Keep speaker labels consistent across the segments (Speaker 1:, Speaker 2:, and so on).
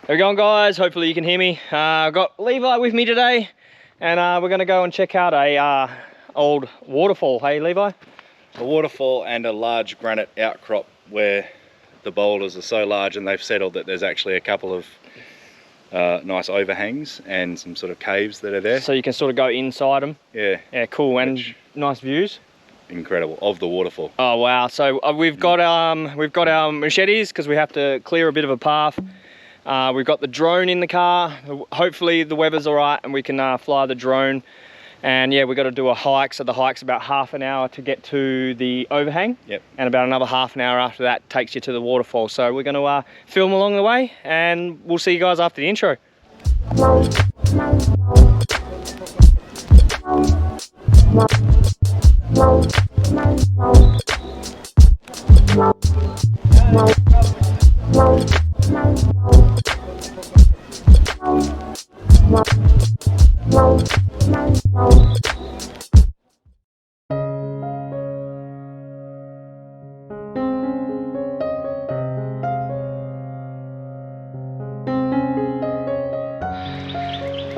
Speaker 1: How we going, guys? Hopefully you can hear me. I've got Levi with me today, and we're going to go and check out a old waterfall. Hey, Levi?
Speaker 2: A waterfall and a large granite outcrop where the boulders are so large and they've settled that there's actually a couple of nice overhangs and some sort of caves that are there.
Speaker 1: So you can sort of go inside them.
Speaker 2: Yeah.
Speaker 1: Yeah, cool. And nice views.
Speaker 2: Incredible of the waterfall.
Speaker 1: Oh wow! So we've got our machetes because we have to clear a bit of a path. We've got the drone in the car. Hopefully the weather's all right and we can fly the drone. And yeah, we've got to do a hike. So the hike's about half an hour to get to the overhang.
Speaker 2: Yep.
Speaker 1: And about another half an hour after that takes you to the waterfall. So we're going to film along the way, and we'll see you guys after the intro.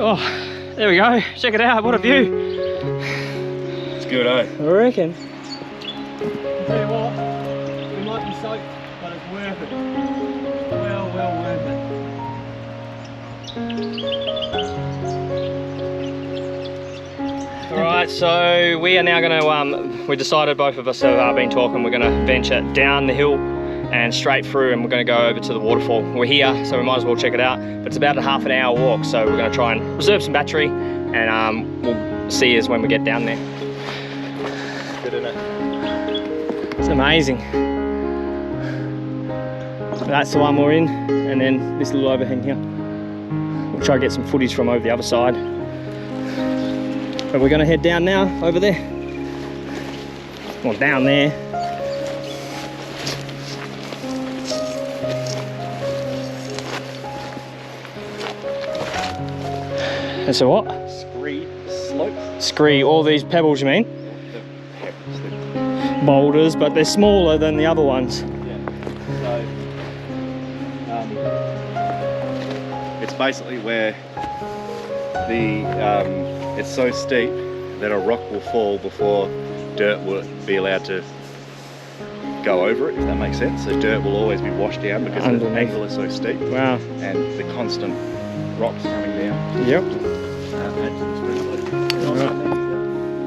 Speaker 1: Oh, there we go. Check it out. What a view.
Speaker 2: It's good, eh?
Speaker 1: I reckon. I'll tell you what, we might be soaked, but it's worth it. Well worth it. Alright, so we are now going to, we decided, both of us have been talking, we're going to venture down the hill and straight through, and we're going to go over to the waterfall. We're here, so we might as well check it out. But it's about a half an hour walk, so we're going to try and reserve some battery, and we'll see us when we get down there.
Speaker 2: Good, isn't it?
Speaker 1: It's amazing. That's the one we're in, and then this little overhang here. We'll try to get some footage from over the other side. But we're going to head down now, over there. Well, down there. And so what?
Speaker 2: Scree slope.
Speaker 1: Scree, all these pebbles, you mean?
Speaker 2: The pebbles.
Speaker 1: Boulders, but they're smaller than the other ones.
Speaker 2: Yeah. So it's basically where the it's so steep that a rock will fall before dirt will be allowed to go over it, if that makes sense. So dirt will always be washed down because the angle is so steep.
Speaker 1: Wow.
Speaker 2: And the constant rocks coming down.
Speaker 1: Yep.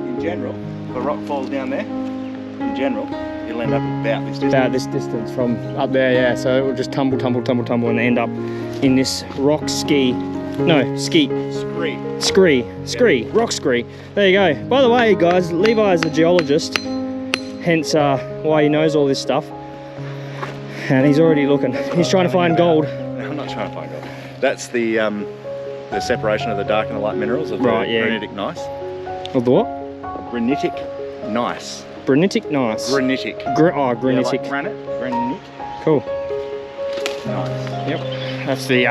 Speaker 2: In general, if a rock falls down there, in general, it'll end up about this distance.
Speaker 1: About this distance from up there, yeah. So it will just tumble, and end up in this rock ski. No, skeet. Scree. Rock scree. There you go. By the way, guys, Levi is a geologist, hence why he knows all this stuff. And he's already looking. He's trying to find gold.
Speaker 2: No, I'm not trying to find gold. That's the separation of the dark and the light minerals of the granitic gneiss.
Speaker 1: Of the what?
Speaker 2: Granitic gneiss.
Speaker 1: Granitic gneiss.
Speaker 2: Granitic.
Speaker 1: Granitic.
Speaker 2: Yeah, like granite.
Speaker 1: Cool.
Speaker 2: Nice.
Speaker 1: Yep. That's the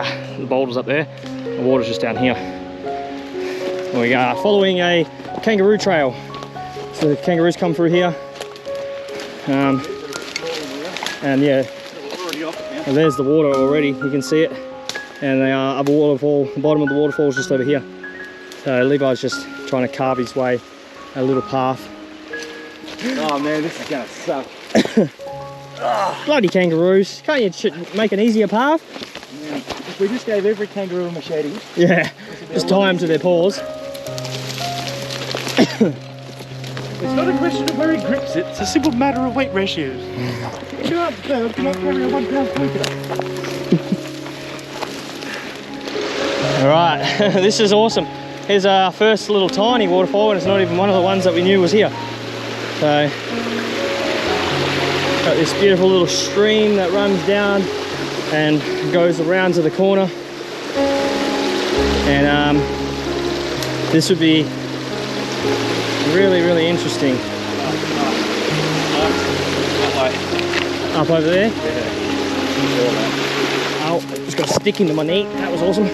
Speaker 1: boulders up there. The water's just down here. We are following a kangaroo trail. So the kangaroos come through here. And yeah, and there's the water already. You can see it. And the other waterfall, the bottom of the waterfall is just over here. So Levi's just trying to carve his way a little path.
Speaker 2: Oh man, this is gonna suck.
Speaker 1: Bloody kangaroos. Can't you make an easier path?
Speaker 2: Yeah. If we just gave every kangaroo a machete.
Speaker 1: Yeah, just tie them to their paws.
Speaker 2: It's not a question of where he grips it, it's a simple matter of weight ratios. You cannot carry a 1 pound coconut.
Speaker 1: Alright, this is awesome. Here's our first little tiny waterfall, and it's not even one of the ones that we knew was here. So, got this beautiful little stream that runs down and goes around to the corner. And this would be really interesting. Up over there?
Speaker 2: Yeah.
Speaker 1: Oh, just got a stick into my knee. That was awesome.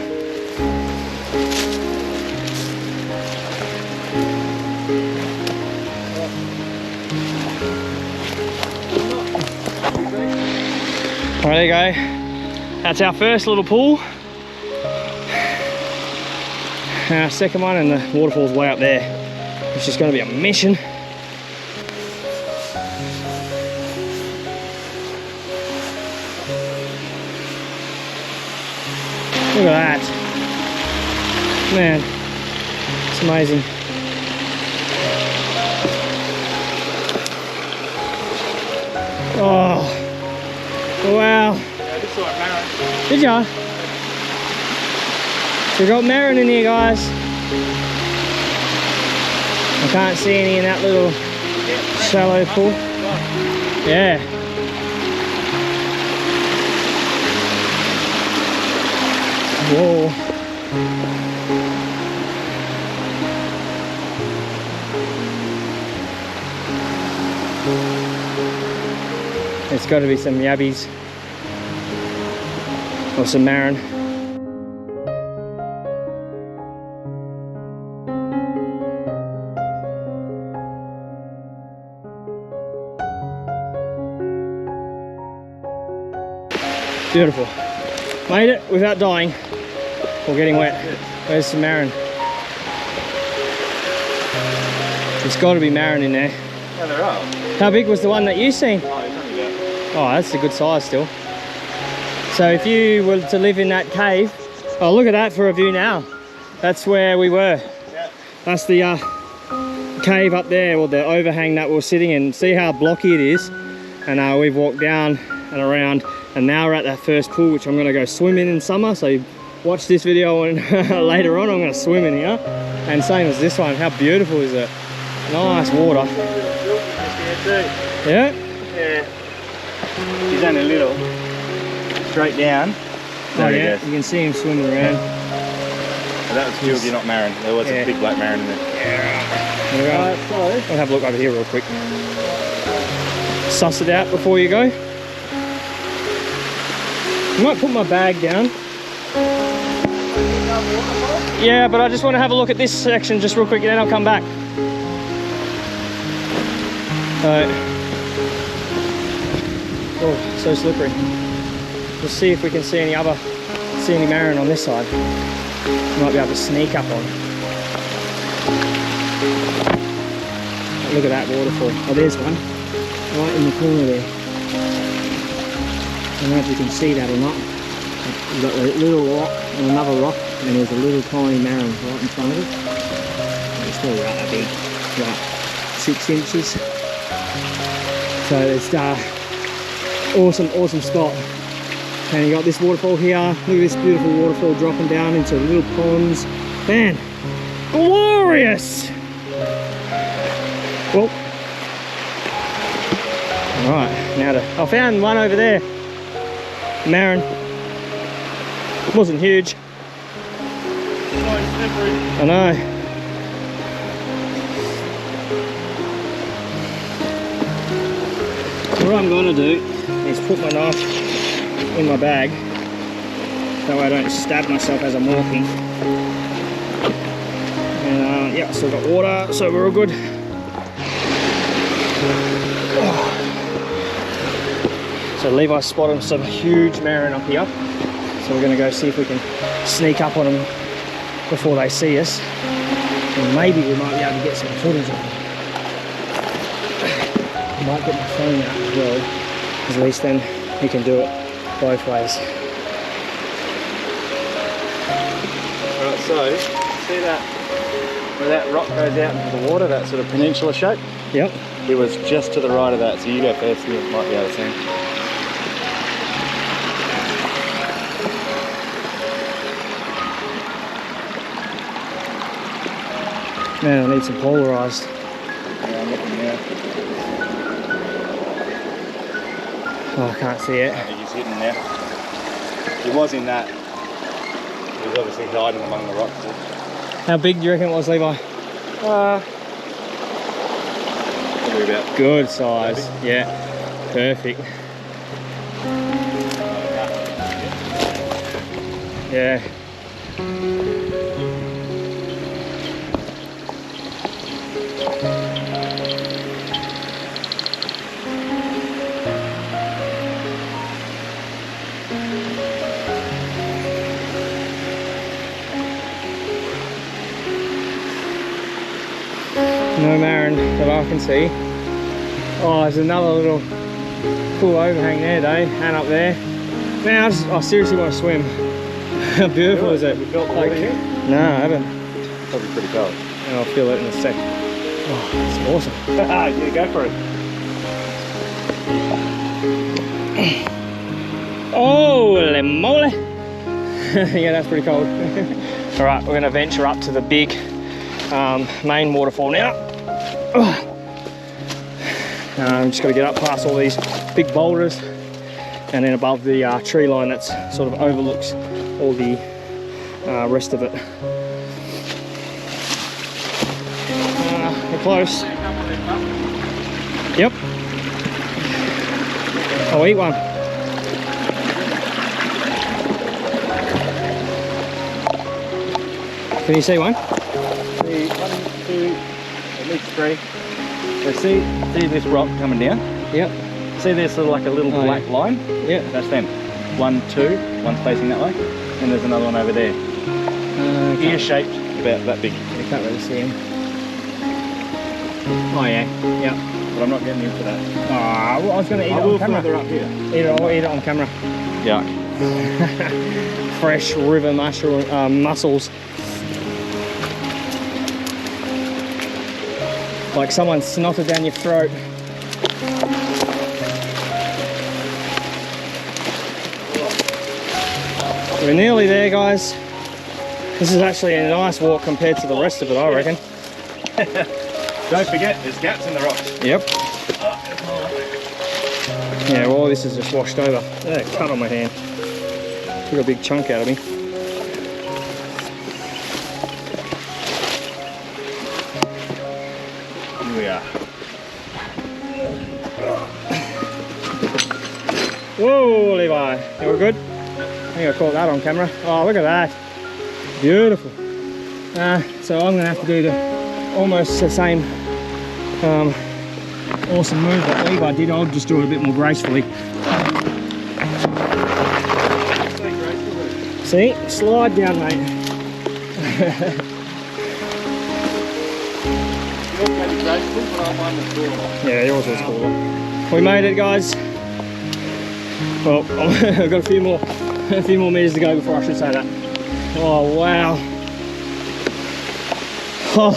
Speaker 1: Right, there you go. That's our first little pool. Second one, and the waterfall's way up there. It's just going to be a mission. Look at that. Man, it's amazing. Oh, wow.
Speaker 2: Yeah, this is like Marin.
Speaker 1: Did ya? So we got Marin in here, guys. I can't see any in that little shallow pool. Yeah. Whoa. It's got to be some yabbies or some Marin. Beautiful. Made it without dying or getting wet. Where's some Marin? There's got to be Marin in there.
Speaker 2: Yeah, there are.
Speaker 1: How big was the one that you seen?
Speaker 2: Oh, it's only that.
Speaker 1: Oh, that's a good size still. So if you were to live in that cave, oh, look at that for a view now. That's where we were.
Speaker 2: Yeah.
Speaker 1: That's the cave up there, or the overhang that we're sitting in. See how blocky it is? And we've walked down and around, and now we're at that first pool, which I'm going to go swim in summer. So watch this video, and later on I'm going to swim in here. And same as this one. How beautiful is it? Nice water. Yeah?
Speaker 2: Yeah. He's only a little. Straight down.
Speaker 1: Oh yeah, you can see him swimming around.
Speaker 2: So that was Gilgy, not Marin. There was a big black Marin in there.
Speaker 1: Yeah. I'll have a look over here real quick. Suss it out before you go. I might put my bag down. Yeah, but I just want to have a look at this section just real quick, and then I'll come back. Oh, so slippery. We'll see if we can see any Marin on this side. We might be able to sneak up on. Look at that waterfall. Oh, there's one. Right in the corner there. I don't know if you can see that or not. You've got a little rock and another rock, and there's a little tiny Marin right in front of it. It's still right that big, like 6 inches. So it's awesome spot. And you got this waterfall here. Look at this beautiful waterfall dropping down into little ponds. Man, glorious! Well, all right, now I found one over there. Marin. Wasn't huge. I know. What I'm going to do is put my knife in my bag, that way I don't stab myself as I'm walking. And yeah, still got water, so we're all good. So Levi spotted some huge Marin up here, so we're going to go see if we can sneak up on them before they see us, and maybe we might be able to get some footage of them. I might get my phone out as well, because at least then you can do it both ways.
Speaker 2: Right, so see that where that rock goes out into the water, that sort of peninsula shape?
Speaker 1: Yep.
Speaker 2: It was just to the right of that, so you go first and you might be able to see.
Speaker 1: Man, I need some polarized.
Speaker 2: Yeah, I'm looking now.
Speaker 1: Oh, I can't see it.
Speaker 2: I think he's hidden now. He was in that. He was obviously hiding among the rocks.
Speaker 1: How big do you reckon it was, Levi?
Speaker 2: Probably about
Speaker 1: Good size. Yeah, perfect. Yeah. No marron that I can see. Oh, there's another little cool overhang there, though, and up there. Man, I seriously want to swim. How beautiful is it?
Speaker 2: Have you felt the water here?
Speaker 1: No, I haven't.
Speaker 2: Probably pretty cold.
Speaker 1: And I'll feel it in a sec. Oh, it's awesome.
Speaker 2: Yeah, go for it.
Speaker 1: Holy moly! Yeah, that's pretty cold. All right, we're going to venture up to the big main waterfall now. Just got to get up past all these big boulders and then above the tree line that's sort of overlooks all the rest of it. We're close. Yep. I'll eat one. Can you see one?
Speaker 2: See, 1, 2, at least 3. So see this rock coming down?
Speaker 1: Yep.
Speaker 2: See there's sort of like a little black line?
Speaker 1: Yeah.
Speaker 2: That's them. 1, 2, one's facing that way. And there's another one over there. Ear shaped, about that big.
Speaker 1: You can't really see him. Oh yeah, yeah.
Speaker 2: But I'm not getting into that.
Speaker 1: Ah, well, I was going to eat it on camera.
Speaker 2: Further up here.
Speaker 1: I'll eat it on camera.
Speaker 2: Yeah.
Speaker 1: Fresh river mussels. Like someone snotted down your throat. We're nearly there, guys. This is actually a nice walk compared to the rest of it, I reckon.
Speaker 2: Don't forget, there's gaps in the rocks.
Speaker 1: Yep. Yeah, well, this is just washed over. Yeah, cut on my hand. Took a big chunk out of me.
Speaker 2: Here we are.
Speaker 1: Whoa, Levi. You all good? I think I caught that on camera. Oh, look at that. Beautiful. So I'm going to have to do almost the same awesome move that Levi did. I'll just do it a bit more gracefully. See? Slide down, mate. Yeah, yours was cooler. We made it, guys. Well, I've got a few more meters to go before I should say that. Oh, wow. Oh,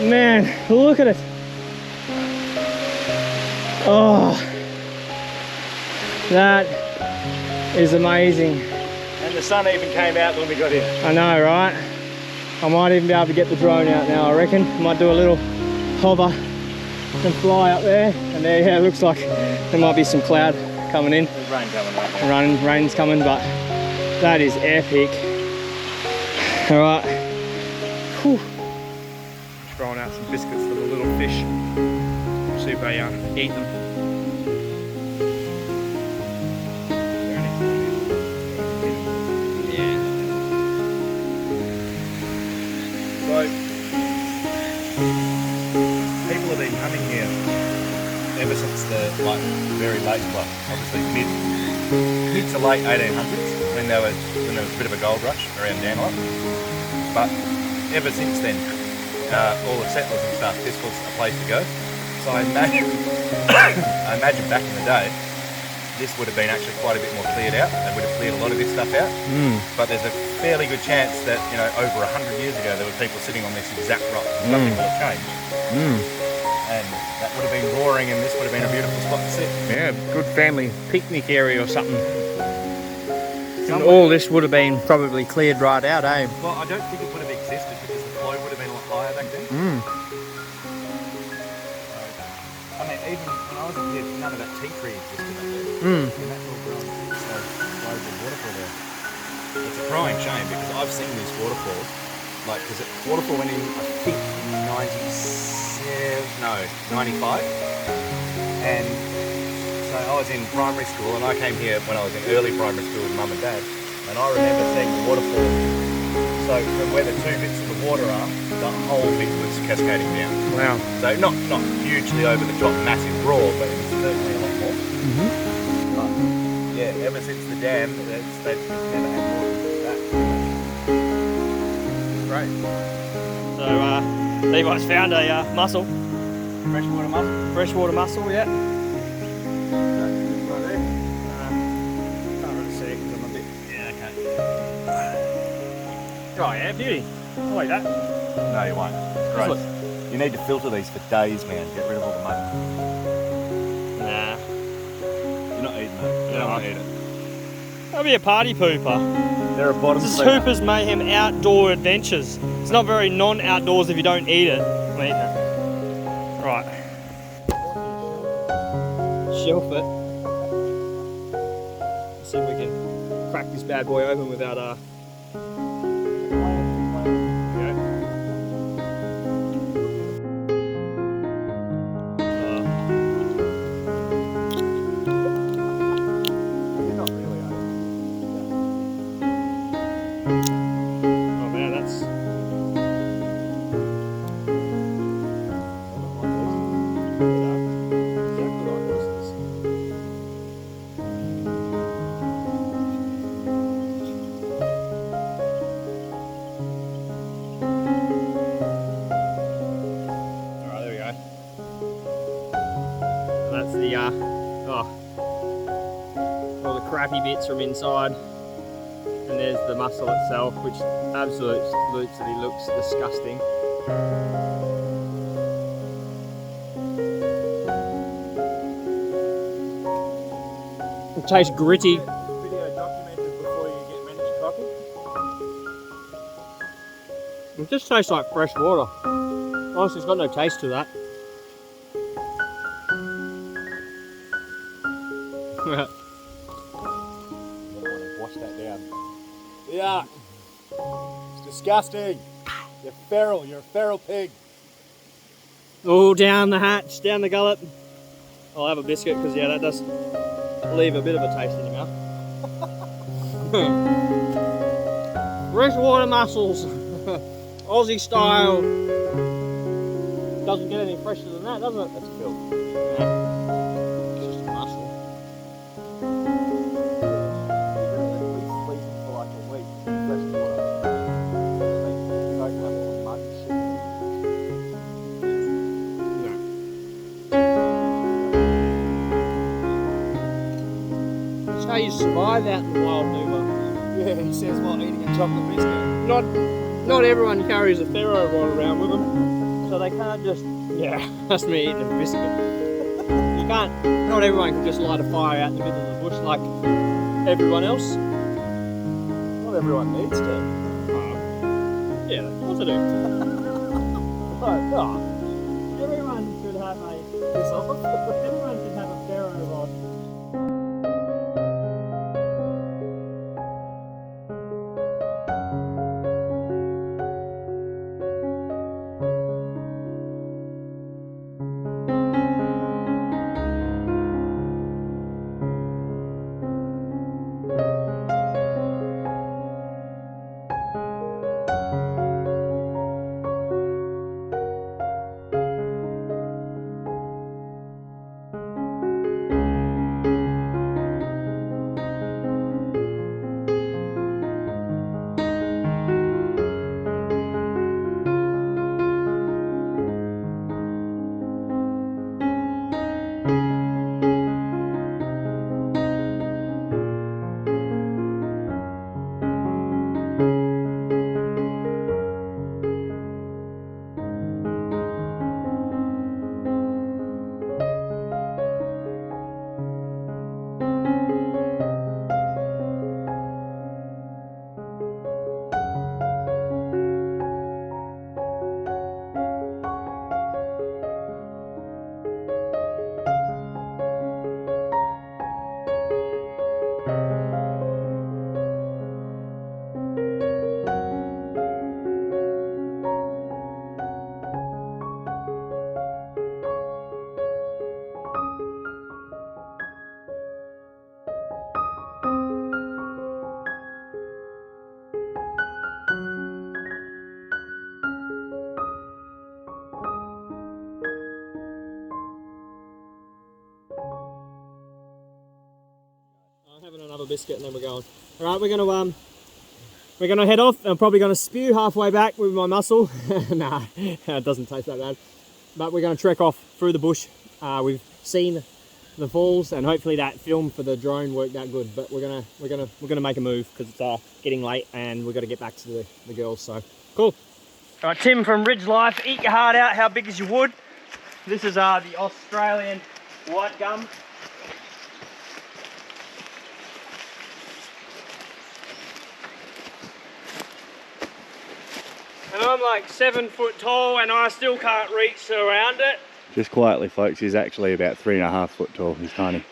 Speaker 1: man, look at it. Oh, that is amazing.
Speaker 2: And the sun even came out when we got here.
Speaker 1: I know, right? I might even be able to get the drone out now, I reckon. Might do a little hover and fly up there. And there, yeah, it looks like there might be some cloud coming in.
Speaker 2: There's rain coming right now.
Speaker 1: Rain's coming, but that is epic. All right. Whew. Throwing out some biscuits for the little fish. See if they eat them. Yeah.
Speaker 2: So, people have been coming here ever since the very late, well, obviously mid to late 1800s when there was a bit of a gold rush around Dandenong. But ever since then, all the settlers and stuff, this was a place to go. So I imagine back in the day, this would have been actually quite a bit more cleared out. They would have cleared a lot of this stuff out. But there's a fairly good chance that, you know, over 100 years ago, there were people sitting on this exact rock. Nothing will have changed. And that would have been roaring, and this would have been a beautiful spot to sit.
Speaker 1: Yeah, good family picnic area or something. And all this would have been probably cleared right out, eh?
Speaker 2: Well, I don't think it would have existed because the flow would have been a lot higher back then. I mean, even when I was a kid, none of that tea tree existed up there. And that's all grown. So, loads of waterfall there. It's a crying shame because I've seen these waterfalls. Like, because waterfall went in, I think, in 95. And so I was in primary school, and I came here when I was in early primary school with mum and dad, and I remember seeing the waterfall. So from where the two bits of the water are, the whole bit was cascading down.
Speaker 1: Wow.
Speaker 2: So not hugely over the top, massive roar, but it was certainly a lot more. But yeah, ever since the dam, they've never had water that. It's great.
Speaker 1: So Levi's found a mussel.
Speaker 2: Freshwater mussel.
Speaker 1: Freshwater mussel, yeah.
Speaker 2: Right there.
Speaker 1: Can't really see it because I'm a bit...
Speaker 2: Yeah, okay.
Speaker 1: Oh yeah, beauty. I'll eat that.
Speaker 2: No, you won't. It's gross. You need to filter these for days, man. Get rid of all the mud.
Speaker 1: Nah.
Speaker 2: You're not eating that. You don't want to eat it.
Speaker 1: That'll be a party pooper.
Speaker 2: They're a bottom
Speaker 1: This is
Speaker 2: feeder.
Speaker 1: Hooper's Mayhem Outdoor Adventures. It's not very non-outdoors if you don't eat it. I'm eating it. Right. Shelf it. Let's see if we can crack this bad boy open without oh man, that's... Alright, there we go. That's the all the crappy bits from inside. And there's the mussel itself, which absolutely looks disgusting. It tastes gritty.
Speaker 2: Video documented before you get managed coffee.
Speaker 1: It just tastes like fresh water. Honestly, it's got no taste to that.
Speaker 2: Wash that down. Yeah. It's disgusting. You're feral. You're a feral pig.
Speaker 1: Oh, down the hatch, down the gullet. I'll have a biscuit because yeah, that does leave a bit of a taste in your mouth. Freshwater mussels, Aussie style. Doesn't get any fresher than that, does it?
Speaker 2: That's filth.
Speaker 1: Yeah. It's just a mussel.
Speaker 2: For like a week. Fresh water. Don't have all the mud and shit.
Speaker 1: That's how you survive out in the wild, Numa.
Speaker 2: Yeah, he says while eating a chocolate biscuit.
Speaker 1: Not everyone carries a ferro rod around with them, so they can't just... Yeah, that's me eating a biscuit. You can't... Not everyone can just light a fire out in the middle of the bush like everyone else.
Speaker 2: Not everyone needs to.
Speaker 1: Yeah, what to do? Everyone should have a... Everyone should have a ferro rod. I'm having another biscuit and then we're going. Alright, we're gonna we're gonna head off. I'm probably gonna spew halfway back with my muscle. Nah, it doesn't taste that bad. But we're gonna trek off through the bush. We've seen the falls, and hopefully that film for the drone worked out good. But we're gonna make a move because it's getting late, and we've got to get back to the girls. So cool. All right, Tim from Ridge Life. Eat your heart out. How big is your wood? This is the Australian white gum. And I'm like 7 foot tall, and I still can't reach around it.
Speaker 2: Just quietly, folks, he's actually about 3.5 foot tall. He's tiny.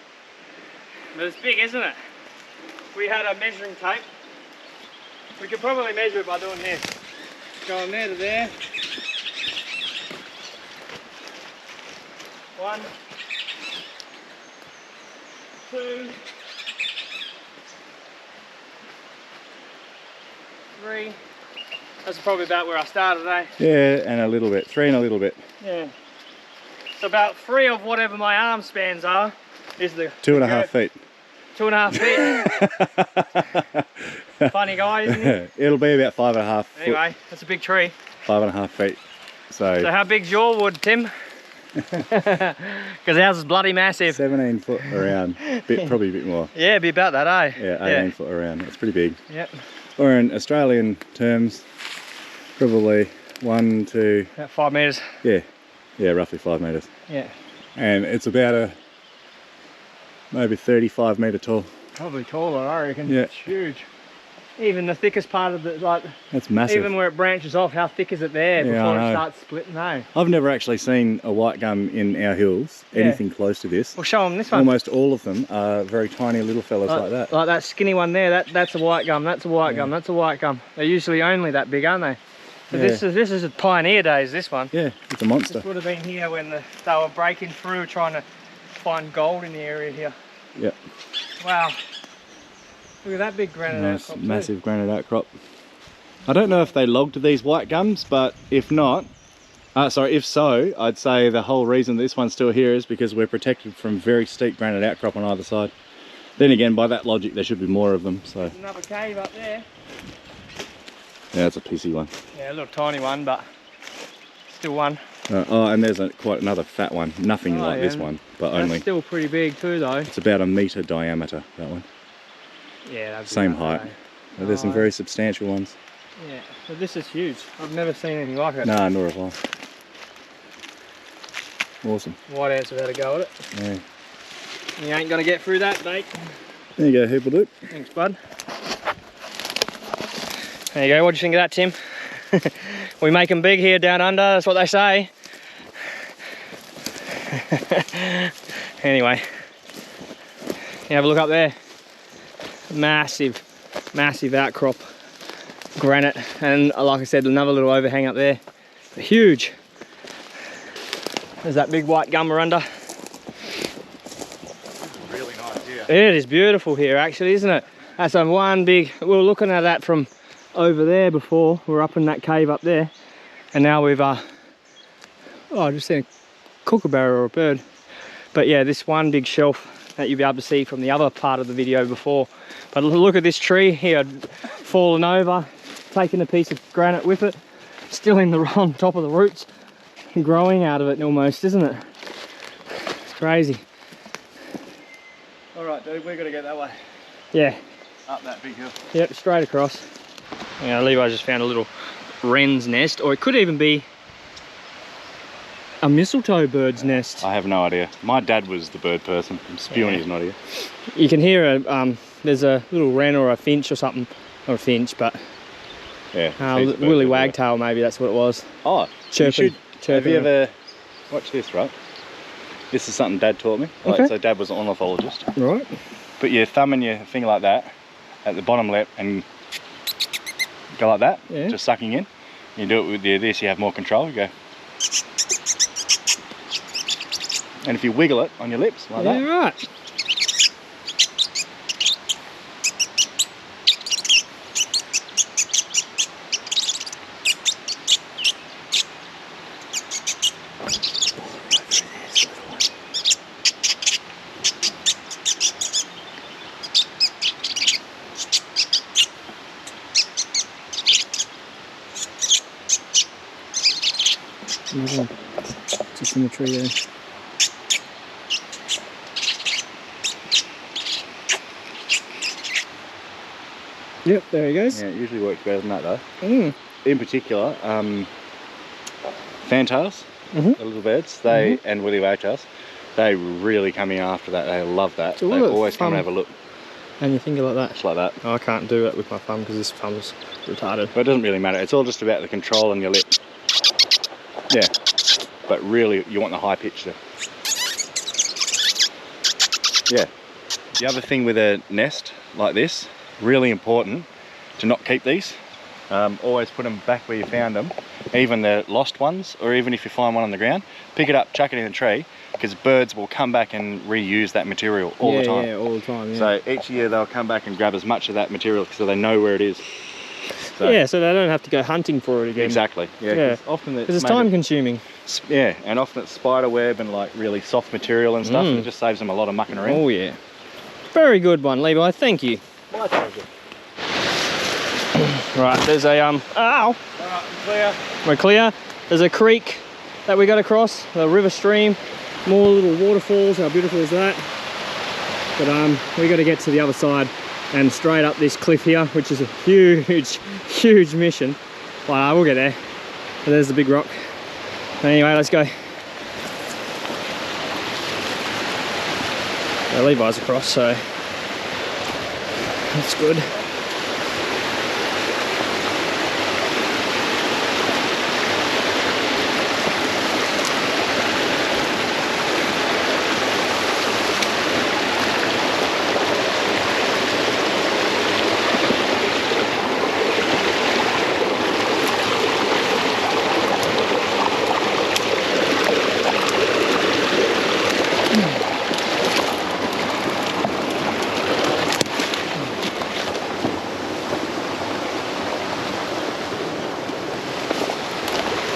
Speaker 1: But it's big, isn't it? We had a measuring tape. We could probably measure it by doing this. Going there to there. 1, 2, 3. That's probably about where I started, eh?
Speaker 2: Yeah, and a little bit. 3 and a little bit.
Speaker 1: Yeah. So about 3 of whatever my arm spans are is the
Speaker 2: 2.5 feet.
Speaker 1: 2.5 feet. Funny guy, isn't he?
Speaker 2: It'll be about 5.5 foot.
Speaker 1: Anyway, that's a big tree.
Speaker 2: 5.5 feet. So
Speaker 1: how big's your wood, Tim? Because ours is bloody massive.
Speaker 2: 17 foot around. Probably a bit more.
Speaker 1: Yeah, it'd be about that, eh?
Speaker 2: Yeah, 18 foot around. It's pretty big.
Speaker 1: Yep.
Speaker 2: Or in Australian terms, probably 1 to...
Speaker 1: About 5 metres.
Speaker 2: Yeah, roughly 5 metres.
Speaker 1: Yeah.
Speaker 2: And it's about maybe 35 metre tall.
Speaker 1: Probably taller, I reckon.
Speaker 2: Yeah.
Speaker 1: It's huge. Even the thickest part of the, like...
Speaker 2: That's massive.
Speaker 1: Even where it branches off, how thick is it there before it starts splitting, eh?
Speaker 2: I've never actually seen a white gum in our hills, anything close to this.
Speaker 1: We'll show them this one.
Speaker 2: Almost all of them are very tiny little fellas like that.
Speaker 1: Like that skinny one there, that's a white gum, that's a white gum, that's a white gum. They're usually only that big, aren't they? So this is pioneer days, this one.
Speaker 2: Yeah, it's a monster.
Speaker 1: This would have been here when they were breaking through trying to find gold in the area here.
Speaker 2: Yep.
Speaker 1: Wow. Look at that big granite outcrop.
Speaker 2: Massive granite outcrop. I don't know if they logged these white gums, but if not, if so, I'd say the whole reason this one's still here is because we're protected from very steep granite outcrop on either side. Then again, by that logic, there should be more of them. So.
Speaker 1: There's another cave up there.
Speaker 2: Yeah, it's a pissy one.
Speaker 1: Yeah, a little tiny one, but still one.
Speaker 2: And there's quite another fat one. Nothing like this one, but only.
Speaker 1: It's still pretty big too, though.
Speaker 2: It's about 1 metre diameter, that one.
Speaker 1: Yeah, that's
Speaker 2: same height. But there's some very substantial ones.
Speaker 1: Yeah, so this is huge. I've never seen anything like it.
Speaker 2: Nah, nor have I. Awesome.
Speaker 1: White ants have had a go at it.
Speaker 2: Yeah.
Speaker 1: You ain't gonna get through that, mate.
Speaker 2: There you go, Hooperdoop.
Speaker 1: Thanks, bud. There you go. What do you think of that, Tim? We make them big here down under. That's what they say. Anyway, you have a look up there. Massive, massive outcrop granite, and like I said, another little overhang up there. Huge. There's that big white gum we're under.
Speaker 2: Really nice here.
Speaker 1: It is beautiful here, actually, isn't it? That's a one big. We were looking at that from over there before. We're up in that cave up there, and now we've I just seen a kookaburra or a bird. But yeah, this one big shelf that you'll be able to see from the other part of the video before. But look at this tree here, fallen over, taking a piece of granite with it, still on top of the roots, growing out of it almost, isn't it? It's crazy.
Speaker 2: All right, dude, we're gonna get that way.
Speaker 1: Yeah.
Speaker 2: Up that big hill.
Speaker 1: Yep, straight across. Yeah, Levi just found a little wren's nest, or it could even be a mistletoe bird's nest.
Speaker 2: I have no idea. My dad was the bird person. I'm spewing he's not here.
Speaker 1: You can hear there's a little wren or a finch or something, or a finch, but
Speaker 2: yeah,
Speaker 1: Willy Wagtail maybe that's what it was.
Speaker 2: Oh,
Speaker 1: chirping.
Speaker 2: Have you ever watched this? Right, this is something Dad taught me.
Speaker 1: Okay.
Speaker 2: So Dad was an ornithologist.
Speaker 1: Right.
Speaker 2: Put your thumb and your finger like that at the bottom lip and go like that, just sucking in. You do it with this, you have more control. You go. And if you wiggle it on your lips like that.
Speaker 1: Right. Another one. Just in the tree there. Yep, there he goes.
Speaker 2: Yeah, it usually works better than that though.
Speaker 1: Mm.
Speaker 2: In particular, fantails,
Speaker 1: Mm-hmm.
Speaker 2: the little birds, they and woolly wagtails, they really come in after that. They love that.
Speaker 1: So
Speaker 2: they always come and have a look.
Speaker 1: And you think like that?
Speaker 2: Just like that.
Speaker 1: Oh, I can't do it with my thumb because this thumb's retarded.
Speaker 2: But it doesn't really matter. It's all just about the control on your lip. Yeah. But really, you want the high pitch there. Yeah. The other thing with a nest like this, really important to not keep these. Always put them back where you found them. Even the lost ones, or even if you find one on the ground, pick it up, chuck it in the tree, because birds will come back and reuse that material all the time.
Speaker 1: Yeah, all the time, yeah.
Speaker 2: So each year they'll come back and grab as much of that material so they know where it is. So,
Speaker 1: yeah, so they don't have to go hunting for it again.
Speaker 2: exactly. Yeah. Often
Speaker 1: because it's time consuming.
Speaker 2: Yeah, and often it's spider web and like really soft material and stuff, and it just saves them a lot of mucking around.
Speaker 1: Oh yeah. Very good one, Levi, thank you.
Speaker 2: My pleasure.
Speaker 1: Right, there's a, ow!
Speaker 2: Alright, clear.
Speaker 1: We're clear. There's a creek that we got to cross, a river stream, more little waterfalls. How beautiful is that? But we got to get to the other side and straight up this cliff here, which is a huge, huge mission. Well, we'll get there. But there's the big rock. Anyway, let's go. Levi's across, so that's good.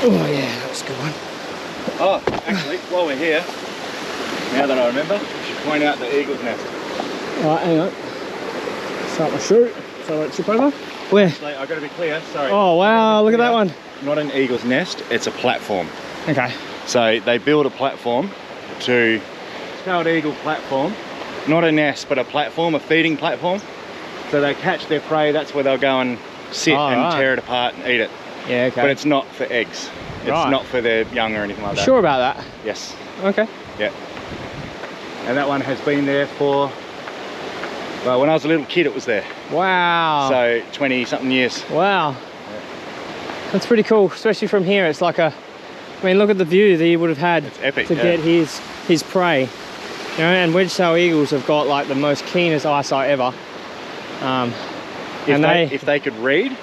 Speaker 1: Oh yeah, that was a good one.
Speaker 2: Oh, actually, while we're here, now that I remember, I should point out the eagle's nest.
Speaker 1: Alright, hang on. Start my shoot. So let's trip over. Where?
Speaker 2: Actually, I've got to be clear, sorry.
Speaker 1: Oh wow, look at that one.
Speaker 2: Not an eagle's nest, it's a platform.
Speaker 1: Okay.
Speaker 2: So they build a platform to, it's called eagle platform. Not a nest, but a platform, a feeding platform. So they catch their prey, that's where they'll go and sit and tear it apart and eat it.
Speaker 1: Yeah, okay.
Speaker 2: But it's not for eggs. It's not for their young or anything like that.
Speaker 1: Sure about that?
Speaker 2: Yes.
Speaker 1: Okay.
Speaker 2: Yeah. And that one has been there for, well, when I was a little kid it was there.
Speaker 1: Wow.
Speaker 2: So 20 something years.
Speaker 1: Wow.
Speaker 2: Yeah.
Speaker 1: That's pretty cool, especially from here. It's like a, I mean, look at the view that he would have had
Speaker 2: epic,
Speaker 1: to get his prey. You know, and wedge-tailed eagles have got like the most keenest eyesight ever.
Speaker 2: If they could read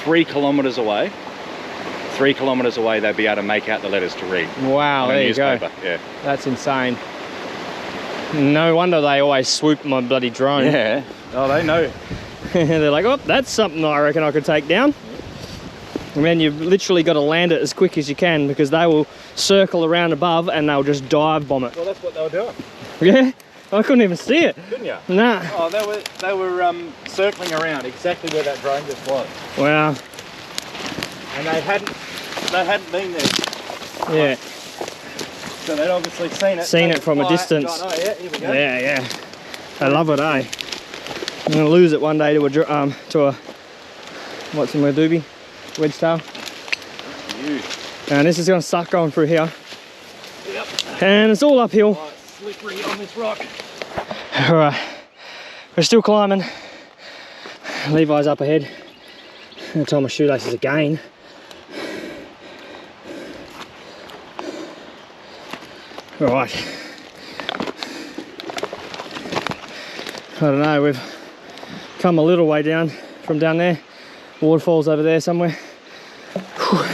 Speaker 2: 3 kilometers away, they'd be able to make out the letters to read.
Speaker 1: Wow, there you go.
Speaker 2: Yeah.
Speaker 1: That's insane. No wonder they always swoop my bloody drone.
Speaker 2: Yeah. Oh, they know.
Speaker 1: They're like, oh, that's something I reckon I could take down. And then you've literally got to land it as quick as you can because they will circle around above and they'll just dive bomb it.
Speaker 2: Well, that's what they were doing.
Speaker 1: Yeah? I couldn't even see it.
Speaker 2: Couldn't you?
Speaker 1: Nah.
Speaker 2: Oh, they were circling around exactly where that drone just was.
Speaker 1: Wow.
Speaker 2: And they hadn't been there.
Speaker 1: Yeah.
Speaker 2: So they'd obviously seen it.
Speaker 1: Seen it from a distance.
Speaker 2: Gone, oh yeah, here we go.
Speaker 1: Yeah, yeah. I love it, eh? I'm gonna lose it one day to a what's in my doobie? Wedge tail. And this is gonna suck going through here.
Speaker 2: Yep.
Speaker 1: And it's all uphill.
Speaker 2: Oh, it's slippery on this rock.
Speaker 1: Alright. We're still climbing. Levi's up ahead. I'm gonna tie my shoelaces again. Alright. I don't know, we've come a little way down from down there. Waterfall's over there somewhere. Whew.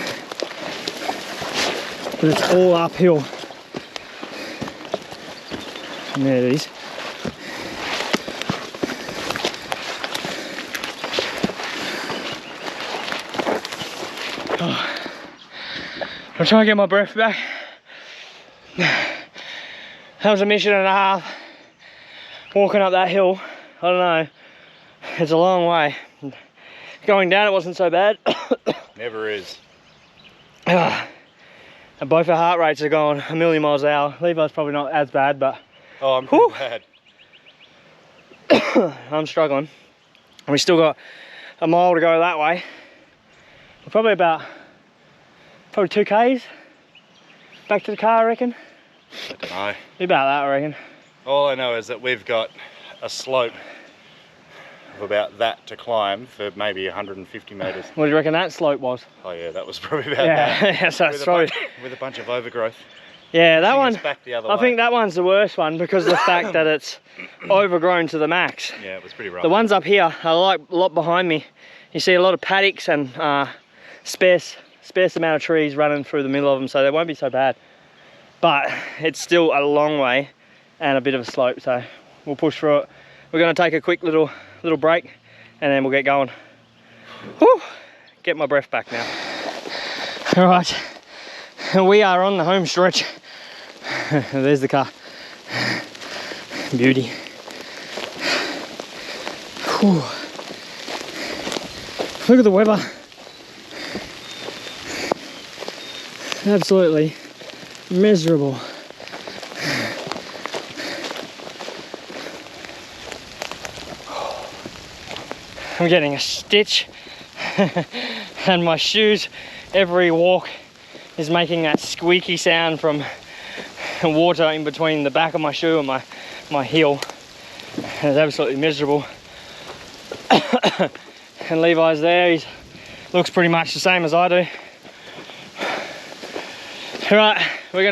Speaker 1: But it's all uphill. And there it is. Oh. I'm trying to get my breath back. That was a mission and a half. Walking up that hill, I don't know, it's a long way. Going down it wasn't so bad.
Speaker 2: Never is.
Speaker 1: And both our heart rates are going a million miles an hour. Levi's probably not as bad, but
Speaker 2: Oh, I'm pretty bad.
Speaker 1: I'm struggling. And we still got a mile to go that way. We're probably 2 k's back to the car, I reckon.
Speaker 2: I don't know.
Speaker 1: Be about that, I reckon.
Speaker 2: All I know is that we've got a slope of about that to climb for maybe 150 metres.
Speaker 1: What do you reckon that slope was?
Speaker 2: Oh yeah, that was probably about that.
Speaker 1: Yeah, so it's probably...
Speaker 2: With a bunch of overgrowth.
Speaker 1: Yeah, that
Speaker 2: Pushing
Speaker 1: one,
Speaker 2: us back the other
Speaker 1: I
Speaker 2: way.
Speaker 1: think that one's the worst one because of the fact that it's overgrown to the max.
Speaker 2: Yeah, it was pretty rough.
Speaker 1: The ones up here are like a lot behind me. You see a lot of paddocks and sparse amount of trees running through the middle of them, so they won't be so bad. But it's still a long way and a bit of a slope, so we'll push through it. We're going to take a quick little break and then we'll get going. Whew, get my breath back now. All right, we are on the home stretch. There's the car. Beauty. Whew. Look at the weather. Absolutely miserable. I'm getting a stitch and my shoes, every walk is making that squeaky sound from water in between the back of my shoe and my heel. And it's absolutely miserable. And Levi's there, he looks pretty much the same as I do. All right, we're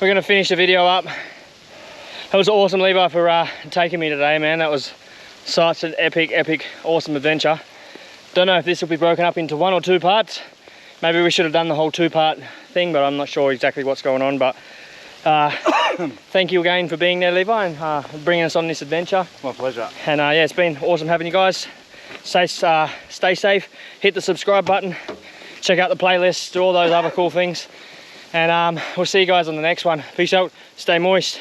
Speaker 1: gonna finish the video up. That was awesome, Levi, for taking me today, man. That was such an epic, awesome adventure. Don't know if this will be broken up into 1 or 2 parts. Maybe we should have done the whole 2-part thing, but I'm not sure exactly what's going on. But thank you again for being there, Levi, and bringing us on this adventure.
Speaker 2: My pleasure.
Speaker 1: And yeah, it's been awesome having you guys. Stay safe, hit the subscribe button, check out the playlist, do all those other cool things. And we'll see you guys on the next one. Peace out, stay moist.